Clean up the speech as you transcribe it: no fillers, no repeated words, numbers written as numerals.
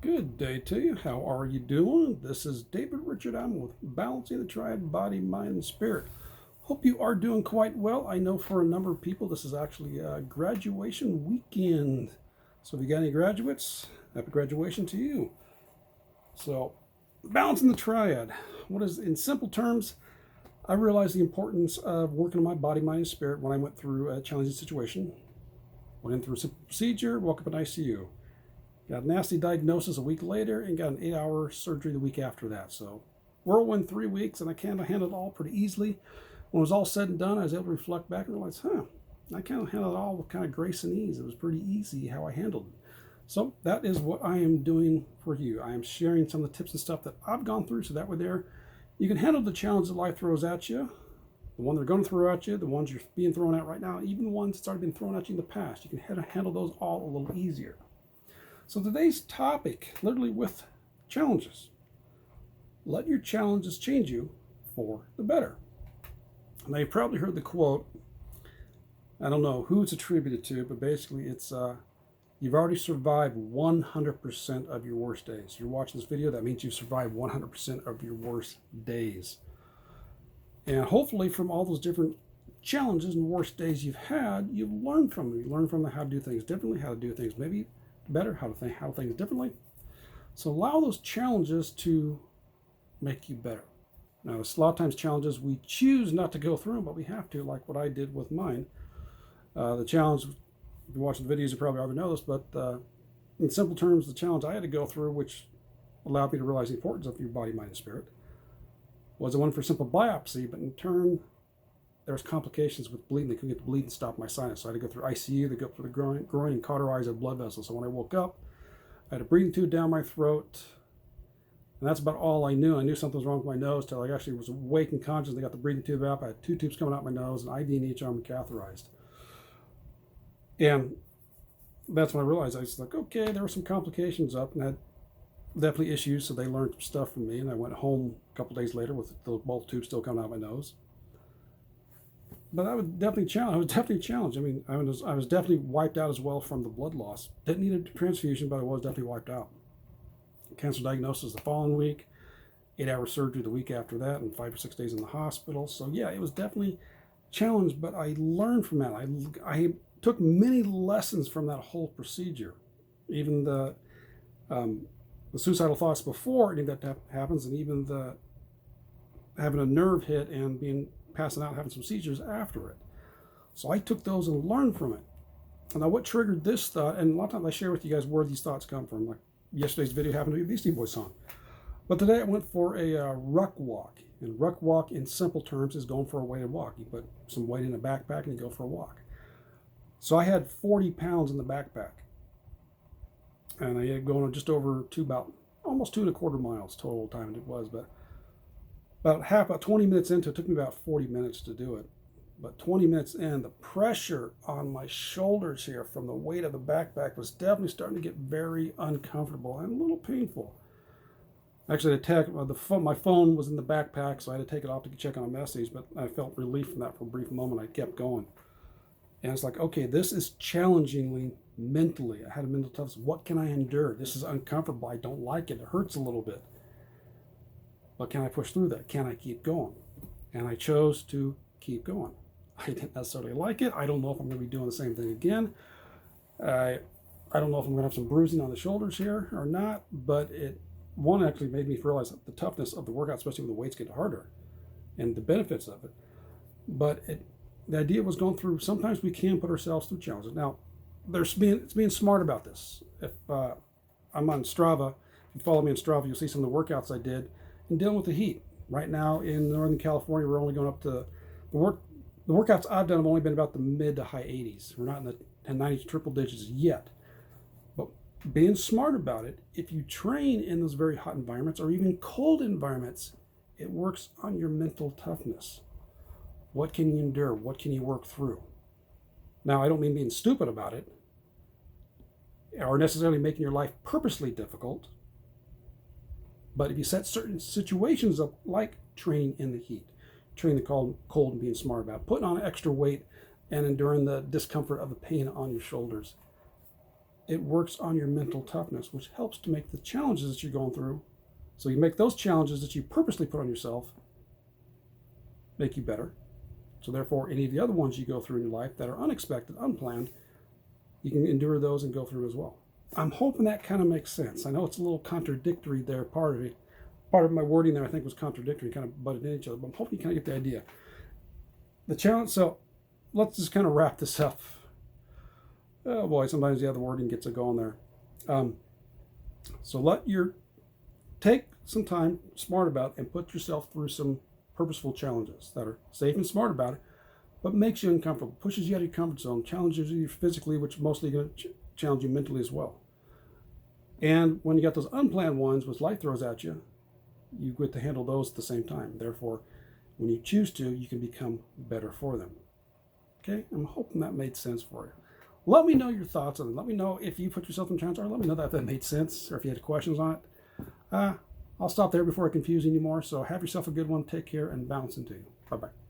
Good day to you. How are you doing? This is David Richard Allen with Balancing the Triad Body, Mind, and Spirit. Hope you are doing quite well. I know for a number of people this is actually a graduation weekend. So if you got any graduates, happy graduation to you. So, balancing the triad. What is, in simple terms, I realized the importance of working on my body, mind, and spirit when I went through a challenging situation. Went in through a simple procedure, woke up in ICU. Got a nasty diagnosis a week later and got an 8-hour surgery the week after that. So whirlwind 3 weeks, and I kind of handled it all pretty easily. When it was all said and done, I was able to reflect back and realize, I kind of handled it all with kind of grace and ease. It was pretty easy how I handled it. So that is what I am doing for you. I am sharing some of the tips and stuff that I've gone through so that way there you can handle the challenges that life throws at you, the one they're going to throw at you, the ones you're being thrown at right now, even the ones that's already been thrown at you in the past. You can handle those all a little easier. So today's topic, literally with challenges. Let your challenges change you for the better. Now you've probably heard the quote, I don't know who it's attributed to, but basically it's, you've already survived 100% of your worst days. You're watching this video, that means you've survived 100% of your worst days. And hopefully from all those different challenges and worst days you've had, you've learned from them. You learn from them how to do things differently, how to do things maybe better, how to things differently. So allow those challenges to make you better. Now, a lot of times challenges we choose not to go through, but we have to, like what I did with mine. The challenge, if you watch the videos, you probably already know this, but in simple terms, the challenge I had to go through, which allowed me to realize the importance of your body, mind, and spirit, was the one for simple biopsy, but in turn, there was complications with bleeding. They couldn't get the bleeding to stop my sinus. So I had to go through ICU, they go up to the groin and cauterize a blood vessel. So when I woke up, I had a breathing tube down my throat. And that's about all I knew. I knew something was wrong with my nose till I actually was awake and conscious. They got the breathing tube out. I had 2 tubes coming out my nose, an IV in each arm, and catheterized. And that's when I realized, I was like, okay, there were some complications up and I had definitely issues. So they learned some stuff from me. And I went home a couple days later with both tubes still coming out my nose. But I was definitely challenged. I mean, I was definitely wiped out as well from the blood loss. Didn't need a transfusion, but I was definitely wiped out. Cancer diagnosis the following week, 8-hour surgery the week after that, and 5 or 6 days in the hospital. So yeah, it was definitely challenged, but I learned from that. I took many lessons from that whole procedure. Even the suicidal thoughts before any of that happens, and even the having a nerve hit and passing out, having some seizures after it. So I took those and learned from it. And now what triggered this thought, and a lot of times I share with you guys where these thoughts come from, like yesterday's video happened to be a Beastie Boys song. But today I went for a ruck walk. And ruck walk in simple terms is going for a weighted walk. You put some weight in a backpack and you go for a walk. So I had 40 pounds in the backpack. And I had gone just over almost 2.25 miles total time it was, but about 20 minutes into it, took me about 40 minutes to do it. But 20 minutes in, the pressure on my shoulders here from the weight of the backpack was definitely starting to get very uncomfortable and a little painful. Actually, my phone was in the backpack, so I had to take it off to check on a message, but I felt relief from that for a brief moment. I kept going. And it's like, okay, this is challengingly mentally. I had a mental toughness. What can I endure? This is uncomfortable. I don't like it. It hurts a little bit. But can I push through that? Can I keep going? And I chose to keep going. I didn't necessarily like it. I don't know if I'm going to be doing the same thing again. I don't know if I'm going to have some bruising on the shoulders here or not, but one actually made me realize the toughness of the workout, especially when the weights get harder, and the benefits of it. But the idea was going through, sometimes we can put ourselves through challenges. Now, it's being smart about this. If I'm on Strava, if you follow me on Strava, you'll see some of the workouts I did and dealing with the heat. Right now in Northern California, we're only going up to the workouts I've done have only been about the mid to high 80s. We're not in the 90s triple digits yet. But being smart about it, if you train in those very hot environments or even cold environments, it works on your mental toughness. What can you endure? What can you work through? Now, I don't mean being stupid about it or necessarily making your life purposely difficult. But if you set certain situations up, like training in the heat, training the cold and being smart about it, putting on extra weight and enduring the discomfort of the pain on your shoulders, it works on your mental toughness, which helps to make the challenges that you're going through. So you make those challenges that you purposely put on yourself make you better. So therefore, any of the other ones you go through in your life that are unexpected, unplanned, you can endure those and go through as well. I'm hoping that kind of makes sense. I know it's a little contradictory there. Part of my wording there I think was contradictory, kind of butted in each other, but I'm hoping you kind of get the idea. The challenge, so let's just kind of wrap this up. Oh boy, sometimes the other wording gets it going there. So take some time, smart about it, and put yourself through some purposeful challenges that are safe and smart about it, but makes you uncomfortable, pushes you out of your comfort zone, challenges you physically, which mostly going to challenge you mentally as well. And when you got those unplanned ones, which life throws at you, you get to handle those at the same time. Therefore, when you choose to, you can become better for them. Okay, I'm hoping that made sense for you. Let me know your thoughts on it. Let me know if you put yourself in challenge, or let me know that made sense, or if you had questions on it. I'll stop there before I confuse you anymore. So have yourself a good one. Take care and bounce into you. Bye-bye.